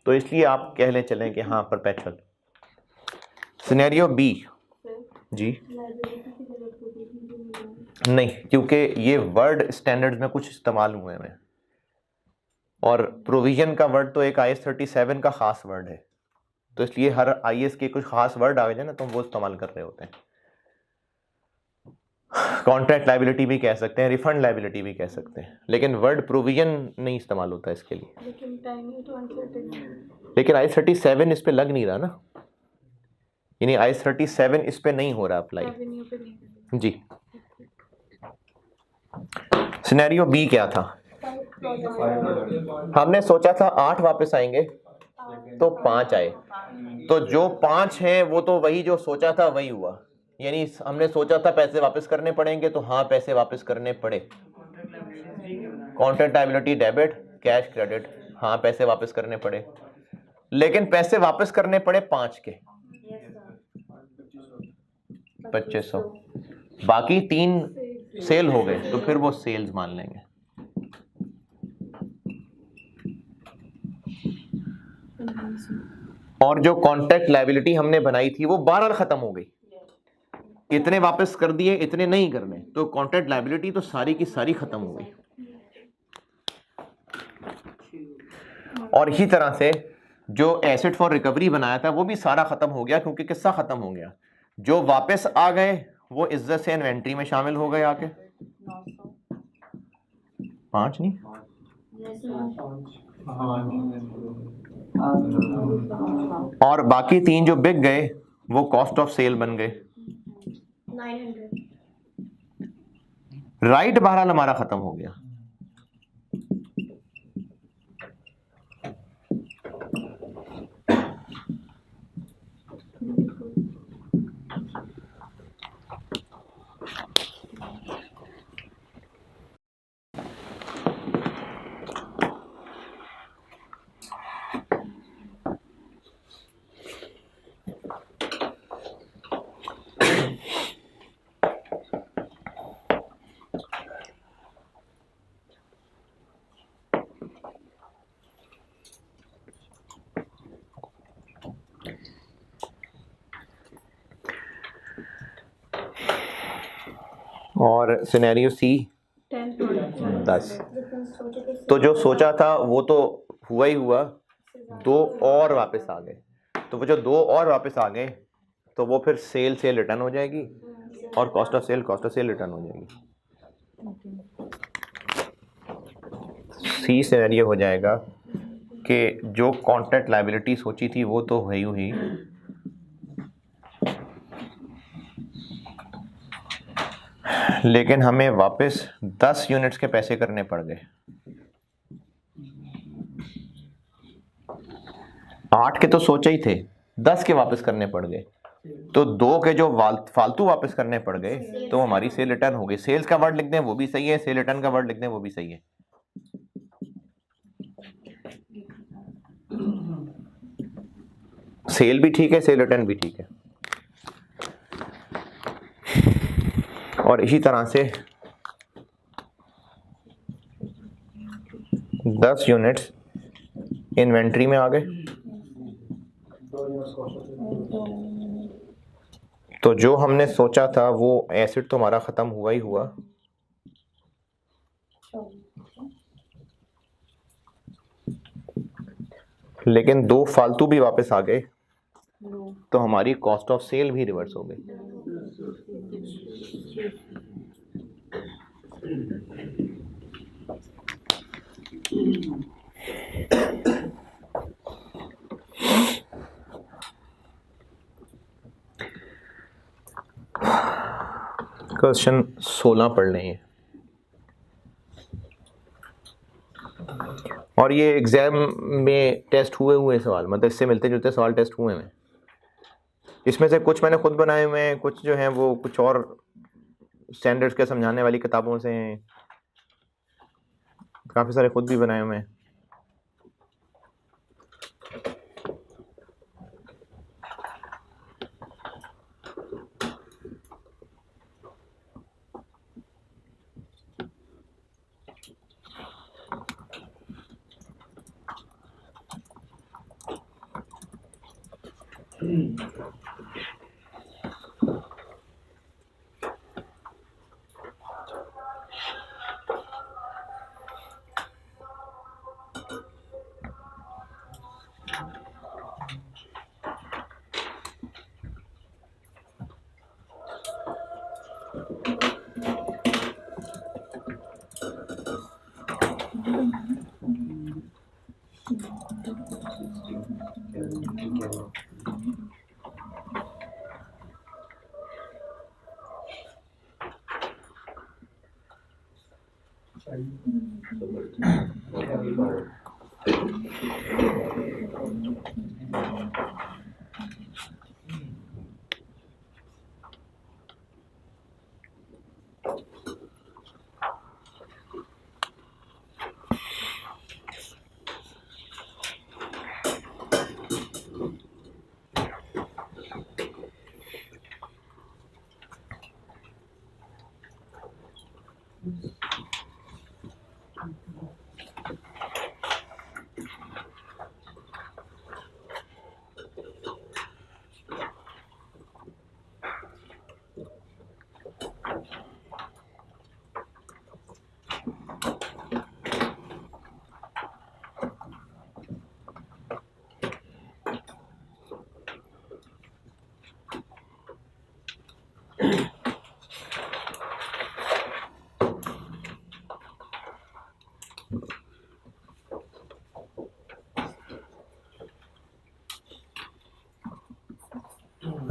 तो इसलिए आप कह लें चलें कि हाँ परपेचुअल। सिनेरियो बी जी नहीं, क्योंकि ये वर्ड स्टैंडर्ड्स में कुछ इस्तेमाल हुए हैं, और प्रोविजन का वर्ड तो एक IS 37 का ख़ास वर्ड है, तो इसलिए हर IS के कुछ ख़ास वर्ड आ गए ना तो हम वो इस्तेमाल कर रहे होते हैं। कॉन्ट्रैक्ट लायबिलिटी भी कह सकते हैं, रिफंड लायबिलिटी भी कह सकते हैं, लेकिन वर्ड प्रोविजन नहीं इस्तेमाल होता इसके लिए। लेकिन IS 37 इस पे लग नहीं रहा ना, यानी IS 37 इस पे नहीं हो रहा अप्लाई जी। सिनेरियो बी क्या था, हमने सोचा था 8 वापस आएंगे तो 5 आए, तो जो 5 हैं वो तो वही जो सोचा था वही हुआ, यानी हमने सोचा था पैसे वापस करने पड़ेंगे तो हाँ पैसे वापस करने पड़े। Contract liability debit, cash credit, हाँ पैसे वापस करने पड़े, लेकिन पैसे वापस करने पड़े 5 के 2500, बाकी 3 सेल हो गए तो फिर वो सेल्स मान लेंगे। और जो कॉन्ट्रैक्ट लायबिलिटी हमने बनाई थी वो 12 खत्म हो गई, इतने वापस कर दिए इतने नहीं करने, तो कॉन्ट्रैक्ट लायबिलिटी तो सारी की सारी खत्म हो गई। और इसी तरह से जो एसेट फॉर रिकवरी बनाया था वो भी सारा खत्म हो गया, क्योंकि किस्सा खत्म हो गया। जो वापस आ गए वो इज्जत से इन्वेंट्री में शामिल हो गए आके 5 नहीं, और बाकी 3 जो बिक गए वो कॉस्ट ऑफ सेल बन गए। 900 राइट बहरहाल हमारा खत्म हो गया। और सिनेरियो सी 10 10। तो जो सोचा था वो तो हुआ ही हुआ, 2 और वापस आ गए। तो वो जो 2 और वापस आ गए तो वो फिर सेल रिटर्न हो जाएगी और कॉस्ट ऑफ सेल रिटर्न हो जाएगी। सी सिनेरियो हो जाएगा कि जो कॉन्ट्रैक्ट लायबिलिटी सोची थी वो तो हुई हुई, लेकिन हमें वापस 10 यूनिट्स के पैसे करने पड़ गए। 8 के तो सोचे ही थे, 10 के वापस करने पड़ गए। तो 2 के जो फालतू वापस करने पड़ गए तो हमारी सेल रिटर्न हो गई। सेल्स का वर्ड लिख दें वो भी सही है, सेल रिटर्न का वर्ड लिख दें वो भी सही है। सेल भी ठीक है, सेल रिटर्न भी ठीक है। और इसी तरह से 10 यूनिट्स इन्वेंट्री में आ गए, तो जो हमने सोचा था वो एसिड तो हमारा ख़त्म हुआ ही हुआ, लेकिन 2 फालतू भी वापस आ गए तो हमारी कॉस्ट ऑफ सेल भी रिवर्स हो गई। क्वेश्चन 16 पढ़ लें और ये एग्जाम में टेस्ट हुए सवाल, मतलब इससे मिलते जुलते सवाल टेस्ट हुए हैं। इसमें से कुछ मैंने खुद बनाए हुए हैं, कुछ जो हैं वो कुछ और स्टैंडर्ड्स के समझाने वाली किताबों से हैं, काफ़ी सारे खुद भी बनाए हुए हैं।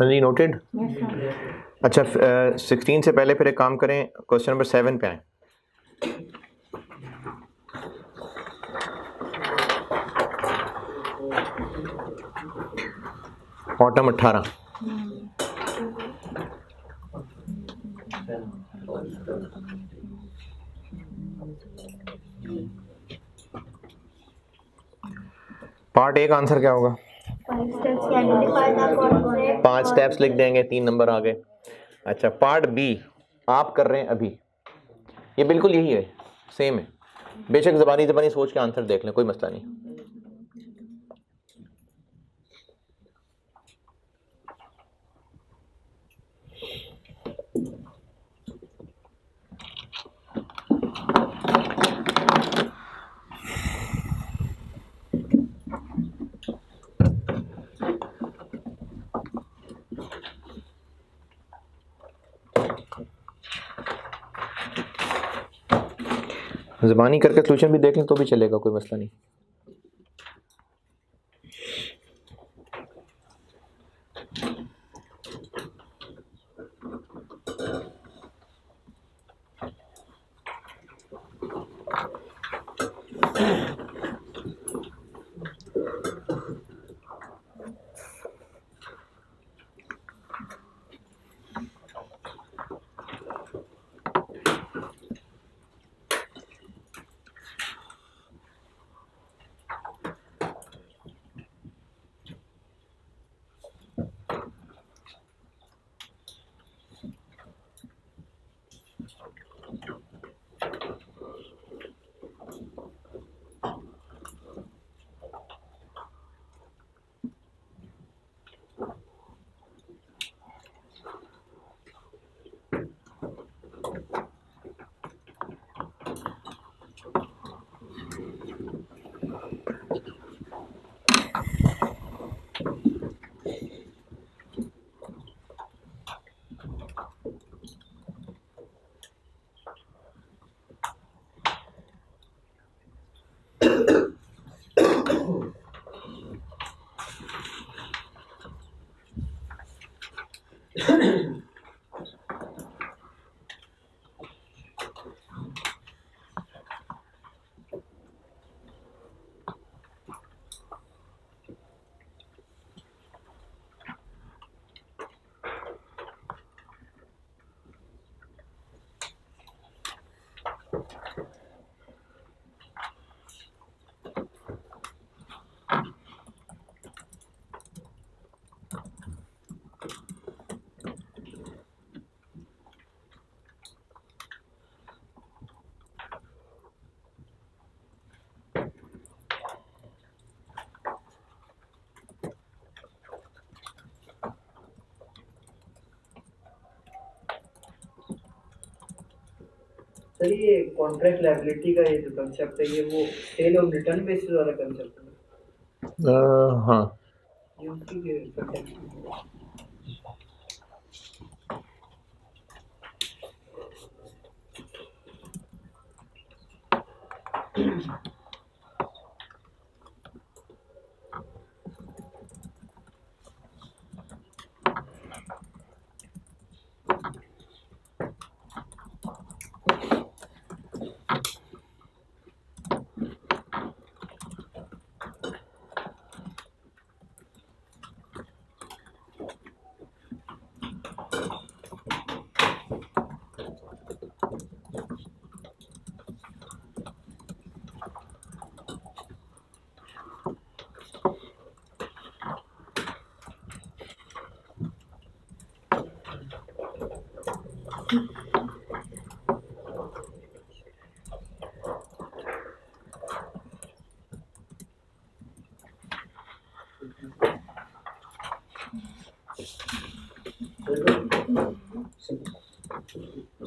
जी नोटेड। अच्छा 16 से पहले फिर एक काम करें, क्वेश्चन नंबर 7 पे आए। ऑटम 18। पार्ट ए का आंसर क्या होगा? 5 स्टेप्स लिख देंगे, 3 नंबर आ गए। अच्छा पार्ट बी आप कर रहे हैं अभी, ये बिल्कुल यही है, सेम है। बेशक ज़बानी सोच के आंसर देख लें, कोई मसला नहीं। ज़बानी करके सोल्यूशन भी देख लें तो भी चलेगा, कोई मसला नहीं। सर ये कॉन्ट्रैक्ट लायबिलिटी का ये जो कंसेप्ट है ये वो सेल और रिटर्न बेसिस वाला कंसेप्ट है। हाँ, ये उसी के context में है।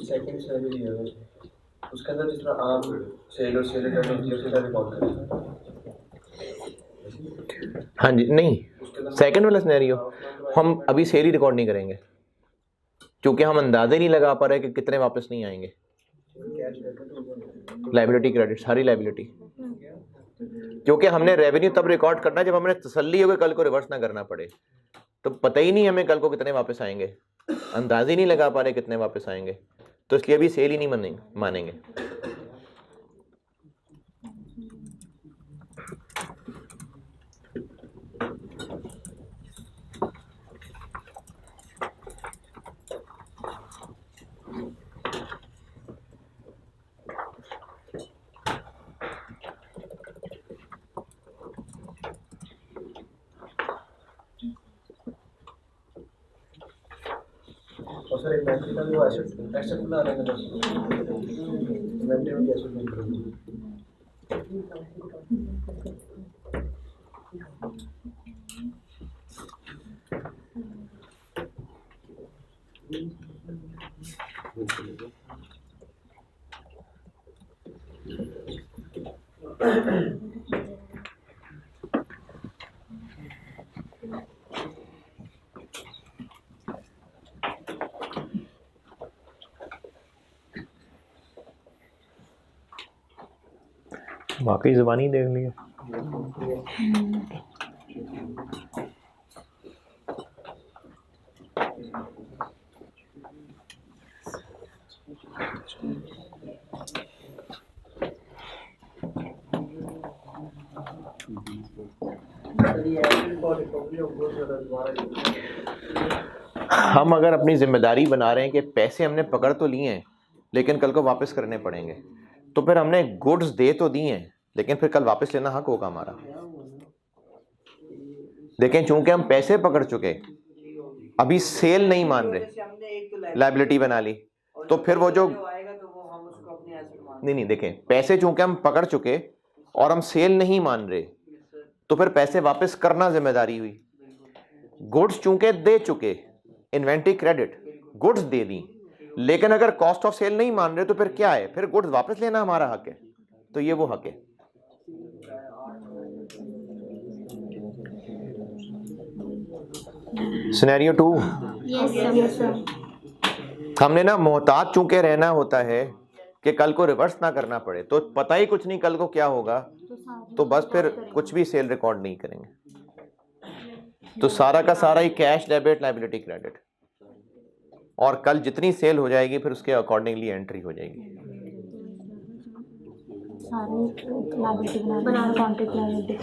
सेकंड सर्वे दिया है उसके अंदर जिस तरह आप सेल और सेल रिटर्न होती है उसी तरह रिकॉर्ड करें। हाँ जी, नहीं सेकंड वाला सिनेरियो हम अभी सेल ही रिकॉर्ड नहीं करेंगे क्योंकि हम अंदाज़ा ही नहीं लगा पा रहे कि कितने वापस नहीं आएंगे। लायबिलिटी क्रेडिट, सारी लायबिलिटी, क्योंकि हमने रेवेन्यू तब रिकॉर्ड करना है जब हमें तसल्ली हो कि कल को रिवर्स ना करना पड़े। तो पता ही नहीं हमें कल को कितने वापस आएंगे, अंदाज़ा ही नहीं लगा पा रहे कितने वापस आएंगे, तो इसलिए अभी सेल ही नहीं मानेंगे। और सर इन्वेंटरी का जो एसेट एसेट में आने का इन्वेंटरी में कैसे करेंगे? वाकई ज़ुबानी देख लिया। सर ये asset for recovery of goods और दोबारा हम अगर अपनी जिम्मेदारी बना रहे हैं कि पैसे हमने पकड़ तो लिए हैं लेकिन कल को वापस करने पड़ेंगे, तो फिर हमने गुड्स दे तो दिए हैं लेकिन फिर कल वापस लेना हक होगा हमारा। देखें, चूंकि हम पैसे पकड़ चुके, अभी सेल नहीं मान रहे, जैसे हमने एक तो लायबिलिटी बना ली, तो फिर वो जो आएगा तो वो हम उसको अपने एसेट मान नहीं, देखें, पैसे चूंकि हम पकड़ चुके और हम सेल नहीं मान रहे, तो फिर पैसे वापस करना जिम्मेदारी हुई। गुड्स चूंकि दे चुके, इन्वेंट्री क्रेडिट, गुड्स दे दी, लेकिन अगर कॉस्ट ऑफ सेल नहीं मान रहे तो फिर क्या है, फिर गुड्स वापस लेना हमारा हक है। तो ये वो हक है। Scenario 2, Yes sir. हमने ना मोहतात चूंकि रहना होता है कि कल को रिवर्स ना करना पड़े, तो पता ही कुछ नहीं कल को क्या होगा, तो बस फिर कुछ भी सेल रिकॉर्ड नहीं करेंगे। तो सारा का सारा ही कैश डेबिट लायबिलिटी क्रेडिट, और कल जितनी सेल हो जाएगी फिर उसके अकॉर्डिंगली एंट्री हो जाएगी। सारे लायबिलिटी बना कॉन्ट्रैक्ट लायबिलिटी।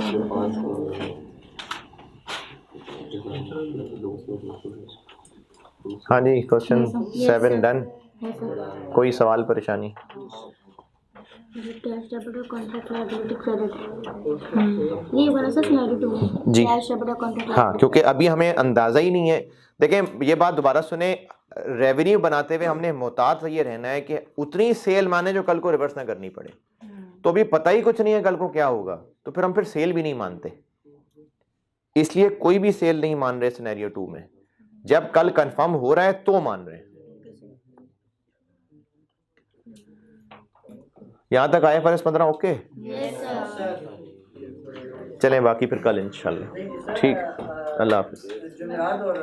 हाँ जी, क्वेश्चन 7 डन। Yes sir. कोई सवाल परेशानी? कैश डेबिट और कॉन्ट्रैक्ट लायबिलिटी क्रेडिट, ये बना सर सिनेरियो 2 में। जी। कैश डेबिट और कॉन्ट्रैक्ट हाँ, क्योंकि अभी हमें अंदाज़ा ही नहीं है। देखें, ये बात दोबारा सुने, रेवेन्यू बनाते हुए हमने मोहतात ये रहना है कि उतनी सेल माने जो कल को रिवर्स ना करनी पड़े। तो अभी पता ही कुछ नहीं है कल को क्या होगा, तो फिर हम फिर सेल भी नहीं मानते, इसलिए कोई भी सेल नहीं मान रहे सिनेरियो 2 में। जब कल कंफर्म हो रहा है तो मान रहे हैं। यहां तक IFRS 15 ओके? चलें, बाकी फिर कल इंशाल्लाह। ठीक, अल्लाह हाफिज़। जुमेरात और